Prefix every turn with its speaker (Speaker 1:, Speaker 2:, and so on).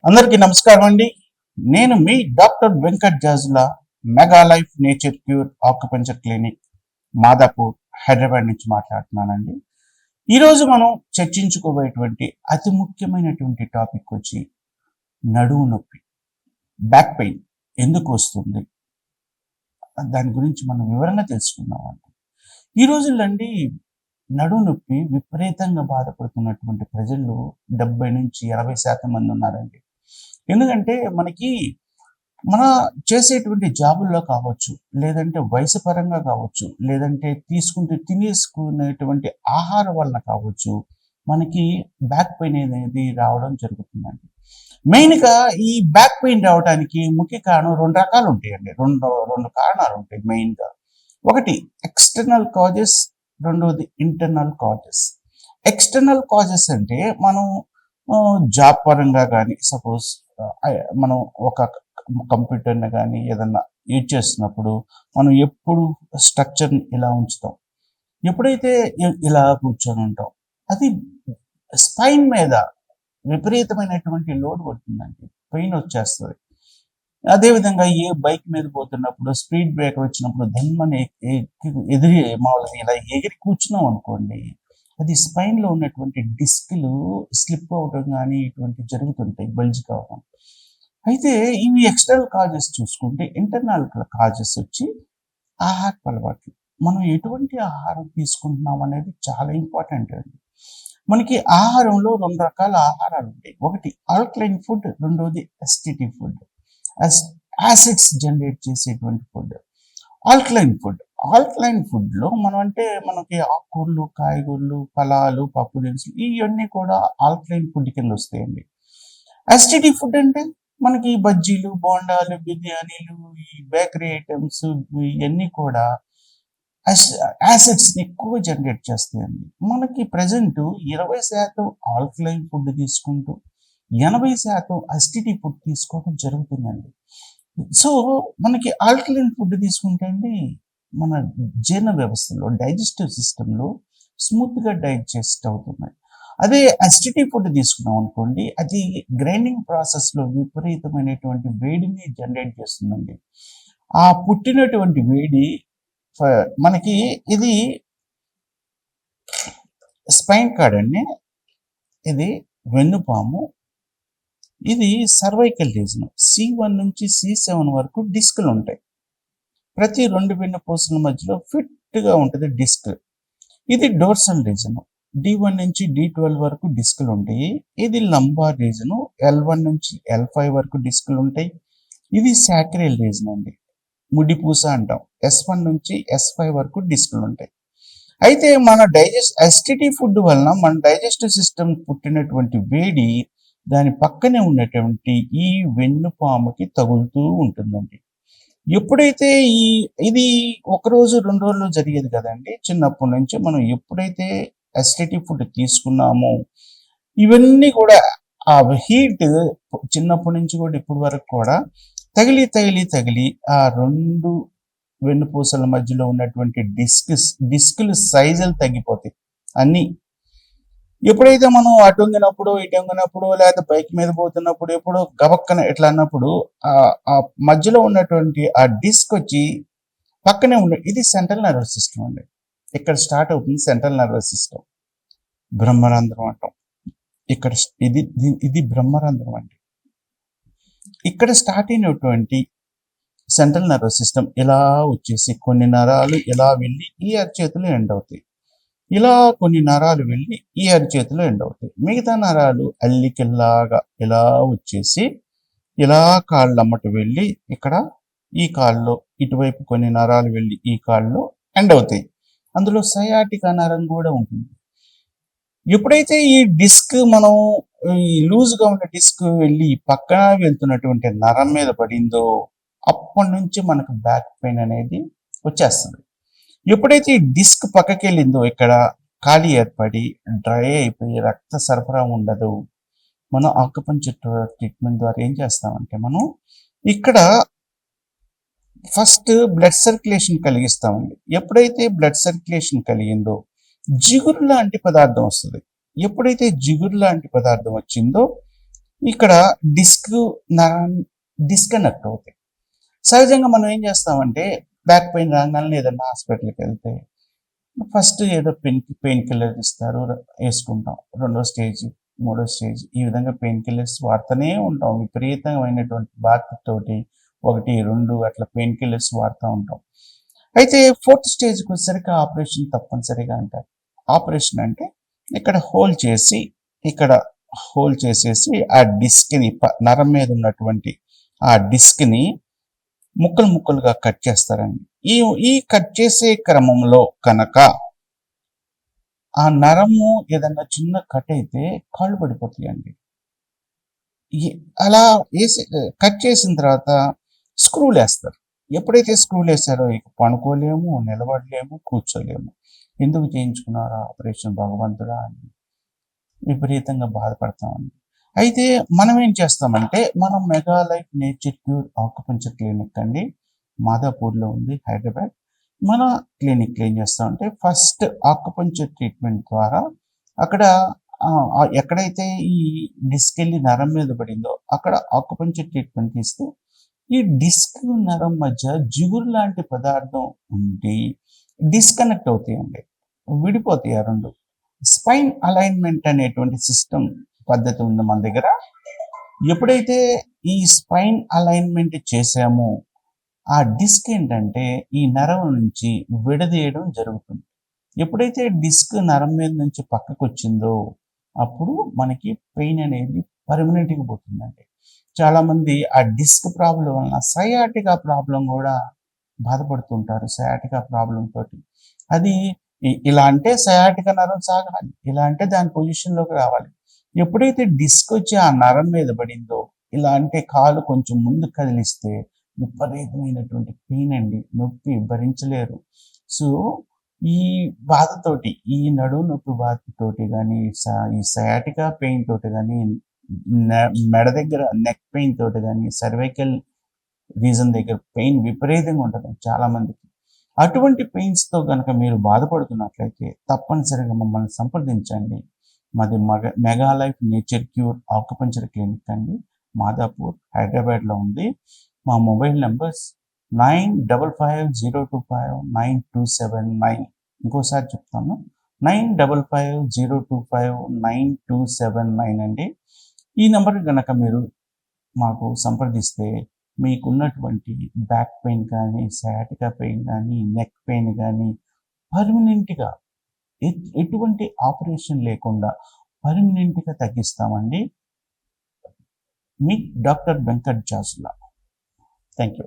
Speaker 1: అందరికీ నమస్కారం అండి. నేను మీ doctor Venkat Jajula mega life nature cure acupuncture clinic Madhapur Hyderabad నుంచి మాట్లాడుతున్నానండి. ఈరోజు మనం చర్చించుకోబోయేటువంటి అతి ముఖ్యమైనటువంటి టాపిక్ వచ్చి నడుము నొప్పి, బ్యాక్ పెయిన్ ఎందుకు వస్తుంది, దాని గురించి మనం వివరంగా తెలుసుకుందామండి. ఈ రోజుల్లో అండి నడుము నొప్పి విపరీతంగా బాధపడుతున్నటువంటి ప్రజలు 70-80% మంది ఉన్నారండి. ఎందుకంటే మన చేసేటువంటి జాబుల్లో కావచ్చు, లేదంటే వయసు పరంగా కావచ్చు, లేదంటే తినేసుకునేటువంటి ఆహారం వలన కావచ్చు, మనకి బ్యాక్ పెయిన్ అనేది రావడం జరుగుతుందండి. మెయిన్‌గా ఈ బ్యాక్ పెయిన్ రావడానికి ముఖ్య కారణం 2 రకాలు ఉంటాయండి. 2 కారణాలు ఉంటాయి మెయిన్‌గా. ఒకటి ఎక్స్‌టర్నల్ కాజెస్, రెండోది ఇంటర్నల్ కాజెస్. ఎక్స్‌టర్నల్ కాజెస్ అంటే మనం జాబ్ పరంగా గానీ సపోజ్ మనం ఒక కంప్యూటర్‌ని గానీ ఏదన్నా యూజ్ చేస్తున్నప్పుడు మనం ఎప్పుడు స్ట్రక్చర్‌ని ఇలా ఉంచుతాం. ఎప్పుడైతే ఇలా కూర్చొని ఉంటాం, అది స్పైన్ మీద విపరీతమైనటువంటి లోడ్ పడుతుందండి. పెయిన్ వచ్చేస్తది. అదేవిధంగా ఏ బైక్ మీద పోతున్నప్పుడు స్పీడ్ బ్రేకర్ వచ్చినప్పుడు ధమ్మని ఎగిరి మామూలుగా ఇలా ఎగిరి కూర్చున్నాం అనుకోండి, అది స్పైన్‌లో ఉన్నటువంటి డిస్క్‌లు స్లిప్ అవ్వడం గానీ ఇటువంటివి జరుగుతుంటాయి, బల్జ్ కావడం. అయితే ఇవి ఎక్స్‌టర్నల్ కాజెస్ చూసుకుంటే, ఇంటర్నల్ కాజెస్ వచ్చి ఆహారపు అలవాట్లు. మనం ఎటువంటి ఆహారం తీసుకుంటున్నాం అనేది చాలా ఇంపార్టెంట్ అండి. మనకి ఆహారంలో 2 రకాల ఆహారాలుంటాయి. ఒకటి ఆల్కలైన్ ఫుడ్, రెండోది acidity food. As acids generate చేసేటువంటి ఫుడ్. Alkaline food. ఆల్కలైన్ ఫుడ్‌లో మనకి ఆకుకూరలు, కాయగూరలు, ఫలాలు, పప్పు దినుసులు ఇయన్నీ కూడా ఆల్కలైన్ ఫుడ్ కిందొస్తాయండి. అసిడిటీ ఫుడ్ అంటే మనకి బజ్జీలు, బోండాలు, బిర్యానీలు, ఈ బేకరీ ఐటెమ్స్ ఇయన్నీ కూడా యాస్ యాసిడ్స్‌ని ఎక్కువగా జనరేట్ చేస్తాయండి. మనకి ప్రెజెంటు 20% ఆల్కలైన్ ఫుడ్ తీసుకుంటూ, 80% అసిడిటీ ఫుడ్ తీసుకోవడం జరుగుతుందండి. సో, మనకి ఆల్కలైన్ ఫుడ్ తీసుకుంటే అండి, మన జీర్ణ వ్యవస్థలో, డైజెస్టివ్ సిస్టమ్‌లో స్మూత్‌గా డైజెస్ట్ అవుతుంది. అదే అసిడిటీ ఫుడ్ తీసుకున్నాం అనుకోండి, అది గ్రైండింగ్ ప్రాసెస్‌లో విపరీతమైనటువంటి వేడిని జనరేట్ చేస్తుందండి. ఆ పుట్టినటువంటి వేడి ఫ మనకి ఇది స్పైన్ కార్డ్ అండి. ఇది వెన్నుపాము. ఇది సర్వైకల్ రీజన్. C1 నుంచి C7 వరకు డిస్కులుంటాయి. ప్రతి 2 వెన్నుపూసల మధ్యలో ఫిట్‌గా ఉంటది డిస్క్. ఇది డోర్సల్ రీజన్. D1 నుంచి D12 వరకు డిస్కులుంటాయి. ఇది లంబార్ రీజన్. L1 నుంచి L5 వరకు డిస్కులుంటాయి. ఇది సాక్రల్ రీజన్ అండి. ముడిపూస అంటాం. S1 నుంచి S5 వరకు డిస్కులుంటాయి. అయితే అసిడిటీ ఫుడ్ వలన మన డైజెస్టివ్ సిస్టమ్ పుట్టినటువంటి వేడి దాని పక్కనే ఉన్నటువంటి ఈ వెన్నుపాముకి తగులుతూ ఉంటుందండి. ఎప్పుడైతే ఇది ఒకరోజు, 2 రోజుల్లో జరిగేది కదండీ! చిన్నప్పటి నుంచి మనం ఎప్పుడైతే అసిడిటీ ఫుడ్ తీసుకున్నామో, ఇవన్నీ కూడా ఆ హీట్ చిన్నప్పటి నుంచి కూడా ఇప్పటి వరకు కూడా తగిలి ఆ 2 వెన్నుపూసల మధ్యలో ఉన్నటువంటి డిస్కులు సైజులు తగ్గిపోతాయి అన్నీ. ఎప్పుడైతే మనం అటు వంగినప్పుడు, ఇటు వంగినప్పుడు లేకపోతే బైక్ మీద పోతున్నప్పుడు ఎప్పుడో గబక్కన ఇట్లా అన్నప్పుడు ఆ మధ్యలో ఉన్నటువంటి ఆ డిస్క్ వచ్చి పక్కనే ఇది సెంట్రల్ నర్వస్ సిస్టమ్ అండి. ఇక్కడ స్టార్ట్ అవుతుంది సెంట్రల్ నర్వస్ సిస్టమ్. బ్రహ్మరంధ్రం అంటాం. ఇక్కడ ఇది బ్రహ్మరంధ్రం అండి. ఇక్కడ స్టార్ట్ అయినటువంటి సెంట్రల్ నర్వస్ సిస్టమ్ ఇలా వచ్చేసి కొన్ని నరాలు ఇలా వెళ్ళి ఈ అరచేతిలో ఎండ్ అవుతాయి. ఇలా కొన్ని నరాలు వెళ్ళి ఈ అరచేతిలో ఎండ్ అవుతాయి. మిగతా నరాలు అల్లికల్లాగా ఇలా వచ్చేసి ఇలా కాళ్ళమ్మట వెళ్ళి ఇక్కడ ఈ కాళ్ళలో ఇటువైపు కొన్ని నరాలు వెళ్ళి ఈ కాళ్ళలో ఎండ్ అవుతాయి. అందులో సయాటికా నరం కూడా ఉంటుంది. ఎప్పుడైతే ఈ డిస్క్ మనం ఈ లూజ్‌గా ఉన్న డిస్క్ వెళ్ళి పక్కన వెళ్తున్నటువంటి నరం మీద పడిందో అప్పటి నుంచి మనకు బ్యాక్ పెయిన్ అనేది వచ్చేస్తుంది. ఎప్పుడైతే ఈ డిస్క్ పక్కకెళ్ళిందో ఇక్కడ ఖాళీ ఏర్పడి డ్రై అయిపోయి రక్త సరఫరా ఉండదు. మనం ఆక్యుపంక్చర్ ట్రీట్మెంట్ ద్వారా ఏం చేస్తామంటే మనం ఇక్కడ ఫస్ట్ బ్లడ్ సర్క్యులేషన్ కలిగిస్తామండి. ఎప్పుడైతే బ్లడ్ సర్క్యులేషన్ కలిగిందో జిగురు లాంటి పదార్థం వస్తుంది. ఎప్పుడైతే జిగురు లాంటి పదార్థం వచ్చిందో ఇక్కడ డిస్క్ డిస్కనెక్ట్ అవుతాయి. సహజంగా మనం ఏం చేస్తామంటే బ్యాక్ పెయిన్ రాగానే ఏదన్నా హాస్పిటల్కి వెళ్తే ఫస్ట్ ఏదో పెయిన్ కిల్లర్ ఇస్తారు, వేసుకుంటాం. రెండో స్టేజ్, మూడో స్టేజ్ ఈ విధంగా పెయిన్ కిల్లర్స్ వాడుతూనే ఉంటాం. విపరీతమైనటువంటి బాధతోటి 1, 2 అట్లా పెయిన్ కిల్లర్స్ వాడుతూ ఉంటాం. అయితే ఫోర్త్ స్టేజ్కి వచ్చేసరికి ఆపరేషన్ తప్పనిసరిగా అంటారు. ఆపరేషన్ అంటే ఇక్కడ ఇక్కడ హోల్ చేసేసి ఆ డిస్క్ని నరం మీద ఉన్నటువంటి ఆ డిస్క్ని ముక్కలు ముక్కలుగా కట్ చేస్తారండి. ఈ కట్ చేసే క్రమంలో కనుక ఆ నరము ఏదన్నా చిన్న కట్ అయితే కాళ్ళు పడిపోతాయండి. అలా వేసి కట్ చేసిన తర్వాత స్క్రూలు వేస్తారు. ఎప్పుడైతే స్క్రూలు వేస్తారో ఇక పనుకోలేము, నిలబడలేము, కూర్చోలేము. ఎందుకు చేయించుకున్నారా ఆపరేషన్ భగవంతుడా అని విపరీతంగా బాధపడతామండి. అయితే మనం ఏం చేస్తామంటే మనం mega life nature cure acupuncture clinic అండి, మాదాపూర్లో ఉంది, హైదరాబాద్. మన క్లినిక్ ఏం చేస్తామంటే ఫస్ట్ ఆక్యుపంచర్ ట్రీట్మెంట్ ద్వారా అక్కడ ఎక్కడైతే ఈ డిస్క్ వెళ్ళి నరం మీద పడిందో అక్కడ ఆక్యుపంచర్ ట్రీట్మెంట్ ఇస్తే ఈ డిస్క్ నరం మధ్య జిగురు లాంటి పదార్థం ఉండి డిస్కనెక్ట్ అవుతాయండి, విడిపోతాయి ఆ రెండు. స్పైన్ అలైన్మెంట్ అనేటువంటి సిస్టమ్ పద్ధతి ఉంది మన దగ్గర. ఎప్పుడైతే ఈ స్పైన్ అలైన్మెంట్ చేసామో ఆ డిస్క్ ఏంటంటే ఈ నరం నుంచి విడదీయడం జరుగుతుంది. ఎప్పుడైతే డిస్క్ నరం మీద నుంచి పక్కకు వచ్చిందో అప్పుడు మనకి పెయిన్ అనేది పర్మనెంట్గా పోతుందండి. చాలామంది ఆ డిస్క్ ప్రాబ్లం వలన సయాటికా ప్రాబ్లం కూడా బాధపడుతుంటారు. సయాటికా ప్రాబ్లం తోటి అది ఇలా అంటే సయాటికా నరం సాగాలి, ఇలా అంటే దాని పొజిషన్లోకి రావాలి. ఎప్పుడైతే డిస్క్ వచ్చి ఆ నరం మీద పడిందో ఇలా అంటే కాలు కొంచెం ముందు కదిలిస్తే విపరీతమైనటువంటి పెయిన్ అండి, నొప్పి భరించలేరు. సో ఈ బాధతోటి, ఈ నడుము నొప్పి బాధతోటి కానీ ఈ సయాటికా పెయిన్ తోటి కానీ మెడ దగ్గర నెక్ పెయిన్ తోటి కానీ సర్వైకల్ రీజన్ దగ్గర పెయిన్ విపరీతంగా ఉంటుంది చాలా మందికి. అటువంటి పెయిన్స్తో కనుక మీరు బాధపడుతున్నట్లయితే తప్పనిసరిగా మమ్మల్ని సంప్రదించండి. మాది mega life nature cure acupuncture clinic అండి, మాదాపూర్, హైదరాబాద్లో ఉంది. మా మొబైల్ నెంబర్స్ 9550259279. ఇంకోసారి చెప్తాను, 9550259279 అండి. ఈ నెంబర్ కనుక మీరు మాకు సంప్రదిస్తే మీకున్నటువంటి బ్యాక్ పెయిన్ కానీ, సయాటికా పెయిన్ కానీ, నెక్ పెయిన్ కానీ పర్మనెంట్గా ఎటువంటి ఆపరేషన్ లేకుండా పర్మనెంట్గా తగ్గిస్తామండి. మీ doctor Venkat Jajula. Thank you.